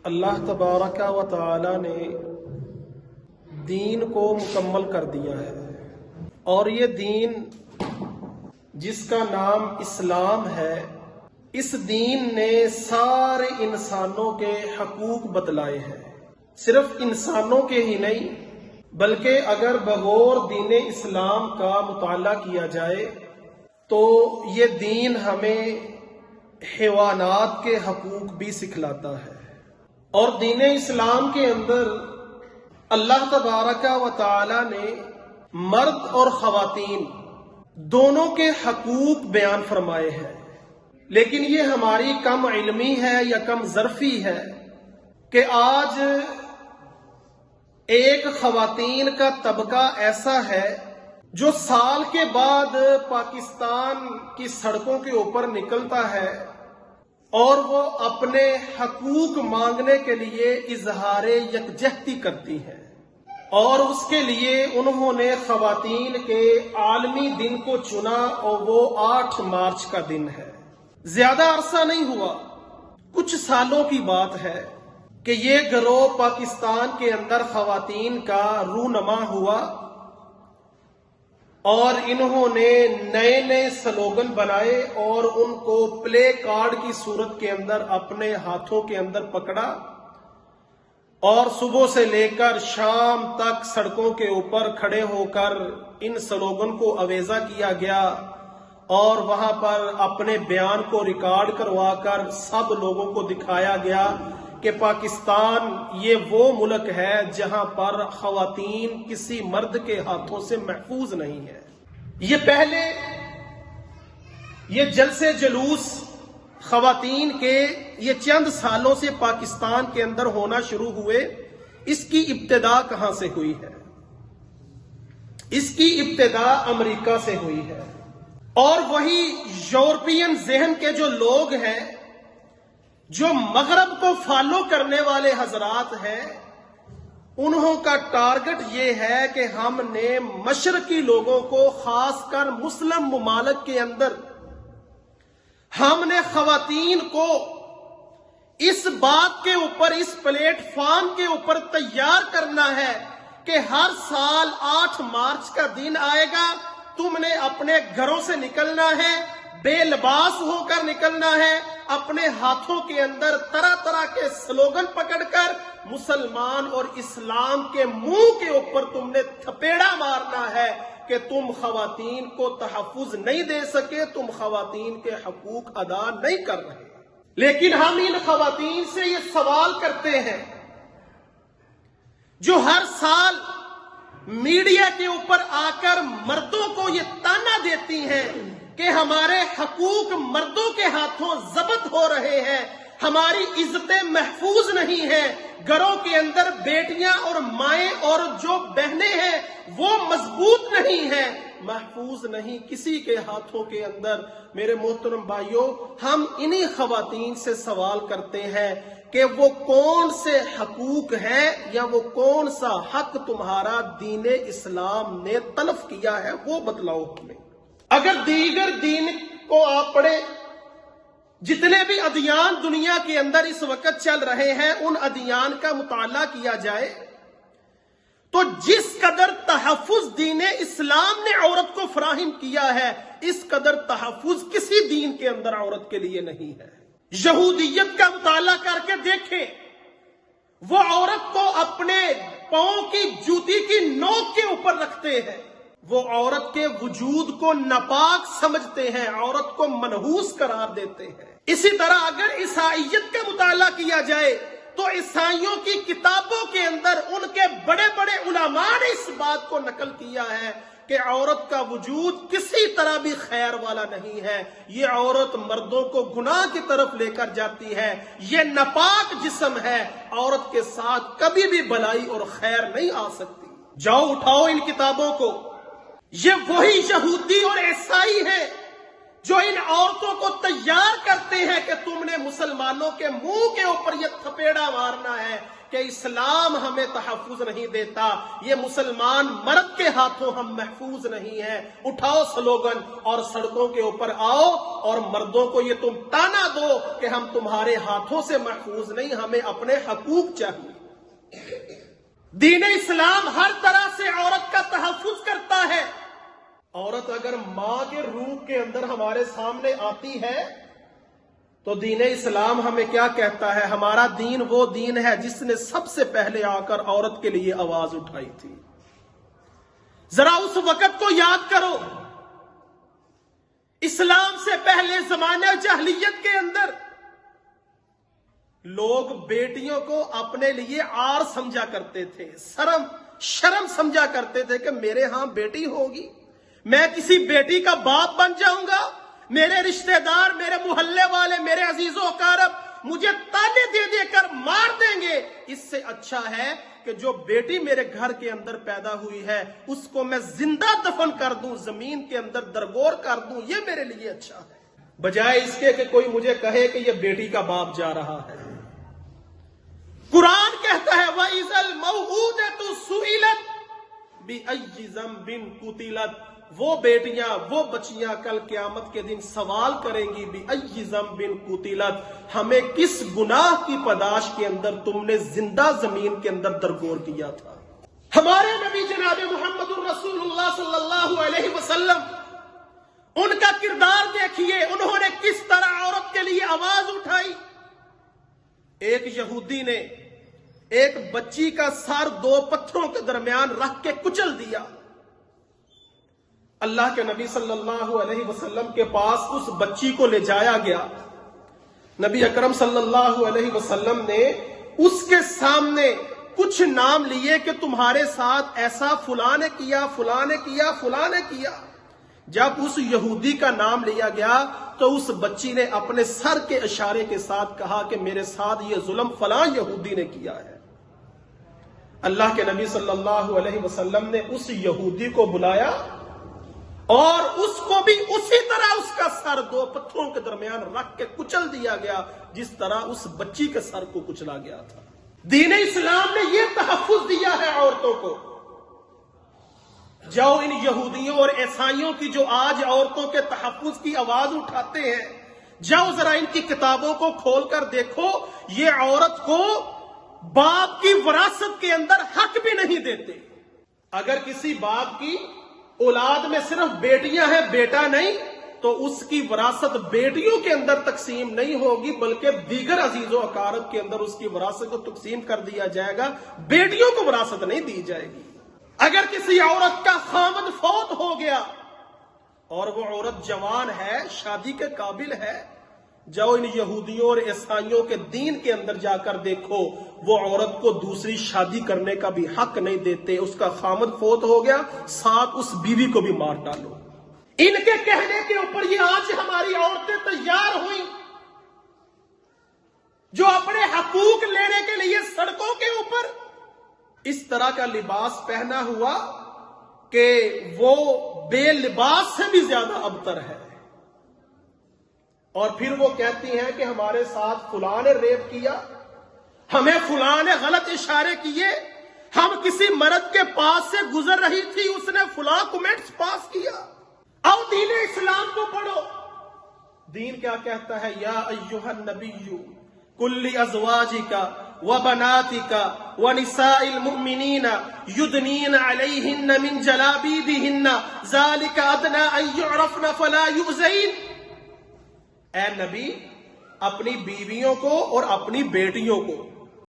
اللہ تبارک و تعالی نے دین کو مکمل کر دیا ہے، اور یہ دین جس کا نام اسلام ہے، اس دین نے سارے انسانوں کے حقوق بتلائے ہیں۔ صرف انسانوں کے ہی نہیں بلکہ اگر بغور دین اسلام کا مطالعہ کیا جائے تو یہ دین ہمیں حیوانات کے حقوق بھی سکھلاتا ہے۔ اور دین اسلام کے اندر اللہ تبارک و تعالی نے مرد اور خواتین دونوں کے حقوق بیان فرمائے ہیں، لیکن یہ ہماری کم علمی ہے یا کم ظرفی ہے کہ آج ایک خواتین کا طبقہ ایسا ہے جو سال کے بعد پاکستان کی سڑکوں کے اوپر نکلتا ہے اور وہ اپنے حقوق مانگنے کے لیے اظہار یکجہتی کرتی ہیں، اور اس کے لیے انہوں نے خواتین کے عالمی دن کو چنا، اور وہ 8 مارچ کا دن ہے۔ زیادہ عرصہ نہیں ہوا، کچھ سالوں کی بات ہے کہ یہ گروہ پاکستان کے اندر خواتین کا رونما ہوا، اور انہوں نے نئے نئے سلوگن بنائے اور ان کو پلے کارڈ کی صورت کے اندر اپنے ہاتھوں کے اندر پکڑا، اور صبح سے لے کر شام تک سڑکوں کے اوپر کھڑے ہو کر ان سلوگن کو اویزہ کیا گیا، اور وہاں پر اپنے بیان کو ریکارڈ کروا کر سب لوگوں کو دکھایا گیا کہ پاکستان یہ وہ ملک ہے جہاں پر خواتین کسی مرد کے ہاتھوں سے محفوظ نہیں ہے۔ یہ پہلے یہ جلسے جلوس خواتین کے یہ چند سالوں سے پاکستان کے اندر ہونا شروع ہوئے، اس کی ابتدا کہاں سے ہوئی ہے؟ اس کی ابتدا امریکہ سے ہوئی ہے، اور وہی یورپین ذہن کے جو لوگ ہیں، جو مغرب کو فالو کرنے والے حضرات ہیں، انہوں کا ٹارگٹ یہ ہے کہ ہم نے مشرقی لوگوں کو، خاص کر مسلم ممالک کے اندر، ہم نے خواتین کو اس بات کے اوپر، اس پلیٹ فارم کے اوپر تیار کرنا ہے کہ ہر سال 8 مارچ کا دن آئے گا، تم نے اپنے گھروں سے نکلنا ہے، بے لباس ہو کر نکلنا ہے، اپنے ہاتھوں کے اندر طرح طرح کے سلوگن پکڑ کر مسلمان اور اسلام کے منہ کے اوپر تم نے تھپیڑا مارنا ہے کہ تم خواتین کو تحفظ نہیں دے سکے، تم خواتین کے حقوق ادا نہیں کر رہے۔ لیکن ہم ان خواتین سے یہ سوال کرتے ہیں جو ہر سال میڈیا کے اوپر آ کر مردوں کو یہ تانا دیتی ہیں کہ ہمارے حقوق مردوں کے ہاتھوں ضبط ہو رہے ہیں، ہماری عزتیں محفوظ نہیں ہیں، گھروں کے اندر بیٹیاں اور مائیں اور جو بہنیں ہیں وہ مضبوط نہیں ہیں، محفوظ نہیں کسی کے ہاتھوں کے اندر۔ میرے محترم بھائیوں، ہم انہی خواتین سے سوال کرتے ہیں کہ وہ کون سے حقوق ہیں یا وہ کون سا حق تمہارا دین اسلام نے تلف کیا ہے، وہ بتلاؤ ہمیں۔ اگر دیگر دین کو آپ پڑھیں، جتنے بھی ادیان دنیا کے اندر اس وقت چل رہے ہیں، ان ادیان کا مطالعہ کیا جائے تو جس قدر تحفظ دین اسلام نے عورت کو فراہم کیا ہے، اس قدر تحفظ کسی دین کے اندر عورت کے لیے نہیں ہے۔ یہودیت کا مطالعہ کر کے دیکھیں، وہ عورت کو اپنے پاؤں کی جوتی کی نوک کے اوپر رکھتے ہیں، وہ عورت کے وجود کو ناپاک سمجھتے ہیں، عورت کو منحوس قرار دیتے ہیں۔ اسی طرح اگر عیسائیت کا مطالعہ کیا جائے تو عیسائیوں کی کتابوں کے اندر ان کے بڑے بڑے علماء نے اس بات کو نقل کیا ہے کہ عورت کا وجود کسی طرح بھی خیر والا نہیں ہے، یہ عورت مردوں کو گناہ کی طرف لے کر جاتی ہے، یہ ناپاک جسم ہے، عورت کے ساتھ کبھی بھی بھلائی اور خیر نہیں آ سکتی۔ جاؤ اٹھاؤ ان کتابوں کو، یہ وہی یہودی اور عیسائی ہیں جو ان عورتوں کو تیار کرتے ہیں کہ تم نے مسلمانوں کے منہ کے اوپر یہ تھپیڑا مارنا ہے کہ اسلام ہمیں تحفظ نہیں دیتا، یہ مسلمان مرد کے ہاتھوں ہم محفوظ نہیں ہیں، اٹھاؤ سلوگن اور سڑکوں کے اوپر آؤ اور مردوں کو یہ تم تانا دو کہ ہم تمہارے ہاتھوں سے محفوظ نہیں، ہمیں اپنے حقوق چاہیے۔ دین اسلام ہر طرح سے عورت کا تحفظ کرتا ہے۔ عورت اگر ماں کے روح کے اندر ہمارے سامنے آتی ہے تو دین اسلام ہمیں کیا کہتا ہے؟ ہمارا دین وہ دین ہے جس نے سب سے پہلے آ کر عورت کے لیے آواز اٹھائی تھی۔ ذرا اس وقت کو یاد کرو، اسلام سے پہلے زمانہ جاہلیت کے اندر لوگ بیٹیوں کو اپنے لیے عار سمجھا کرتے تھے، شرم سمجھا کرتے تھے کہ میرے ہاں بیٹی ہوگی، میں کسی بیٹی کا باپ بن جاؤں گا، میرے رشتہ دار، میرے محلے والے، میرے عزیز و اقارب مجھے تانے دے دے کر مار دیں گے، اس سے اچھا ہے کہ جو بیٹی میرے گھر کے اندر پیدا ہوئی ہے اس کو میں زندہ دفن کر دوں، زمین کے اندر درگور کر دوں، یہ میرے لیے اچھا ہے، بجائے اس کے کہ کوئی مجھے کہے کہ یہ بیٹی کا باپ جا رہا ہے۔ قرآن کہتا ہے وَإِذَا الْمَوْءُودَةُ سُئِلَتْ بِأَيِّ ذَنبٍ قُتِلَتْ، وہ بیٹیاں، وہ بچیاں کل قیامت کے دن سوال کریں گی بِأَيِّ ذَنبٍ قُتِلَتْ، ہمیں کس گناہ کی پاداش کے اندر تم نے زندہ زمین کے اندر درگور کیا تھا۔ ہمارے نبی جناب محمد الرسول اللہ صلی اللہ علیہ وسلم، ان کا کردار دیکھیے، انہوں نے کس طرح عورت کے لیے آواز اٹھائی۔ ایک یہودی نے ایک بچی کا سر دو پتھروں کے درمیان رکھ کے کچل دیا۔ اللہ کے نبی صلی اللہ علیہ وسلم کے پاس اس بچی کو لے جایا گیا۔ نبی اکرم صلی اللہ علیہ وسلم نے اس کے سامنے کچھ نام لیے کہ تمہارے ساتھ ایسا فلاں نے کیا، فلاں نے کیا، فلاں نے کیا۔ جب اس یہودی کا نام لیا گیا تو اس بچی نے اپنے سر کے اشارے کے ساتھ کہا کہ میرے ساتھ یہ ظلم فلاں یہودی نے کیا ہے۔ اللہ کے نبی صلی اللہ علیہ وسلم نے اس یہودی کو بلایا اور اس کو بھی اسی طرح اس کا سر دو پتھروں کے درمیان رکھ کے کچل دیا گیا جس طرح اس بچی کے سر کو کچلا گیا تھا۔ دین اسلام نے یہ تحفظ دیا ہے عورتوں کو۔ جاؤ ان یہودیوں اور عیسائیوں کی جو آج عورتوں کے تحفظ کی آواز اٹھاتے ہیں، جاؤ ذرا ان کی کتابوں کو کھول کر دیکھو، یہ عورت کو باپ کی وراثت کے اندر حق بھی نہیں دیتے۔ اگر کسی باپ کی اولاد میں صرف بیٹیاں ہیں، بیٹا نہیں، تو اس کی وراثت بیٹیوں کے اندر تقسیم نہیں ہوگی بلکہ دیگر عزیز و اقارب کے اندر اس کی وراثت کو تقسیم کر دیا جائے گا، بیٹیوں کو وراثت نہیں دی جائے گی۔ اگر کسی عورت کا خامد فوت ہو گیا اور وہ عورت جوان ہے، شادی کے قابل ہے، جاؤ ان یہودیوں اور عیسائیوں کے دین کے اندر جا کر دیکھو، وہ عورت کو دوسری شادی کرنے کا بھی حق نہیں دیتے۔ اس کا خامد فوت ہو گیا، ساتھ اس بیوی کو بھی مار ڈالو۔ ان کے کہنے کے اوپر یہ آج ہماری عورتیں تیار ہوئیں جو اپنے حقوق لینے کے لیے سڑکوں کے اوپر اس طرح کا لباس پہنا ہوا کہ وہ بے لباس سے بھی زیادہ ابتر ہے، اور پھر وہ کہتی ہیں کہ ہمارے ساتھ فلاں نے ریپ کیا، ہمیں فلاں نے غلط اشارے کیے، ہم کسی مرد کے پاس سے گزر رہی تھی، اس نے فلاں کمنٹس پاس کیا۔ آؤ دین اسلام کو پڑھو، دین کیا کہتا ہے؟ یا ایھا النبی کل ازواجک وبناتک ونساء المؤمنین یدنین علیہن من جلابیبہن ذالک ادنی ان یعرفن فلا یؤذین۔ اے نبی، اپنی بیویوں کو اور اپنی بیٹیوں کو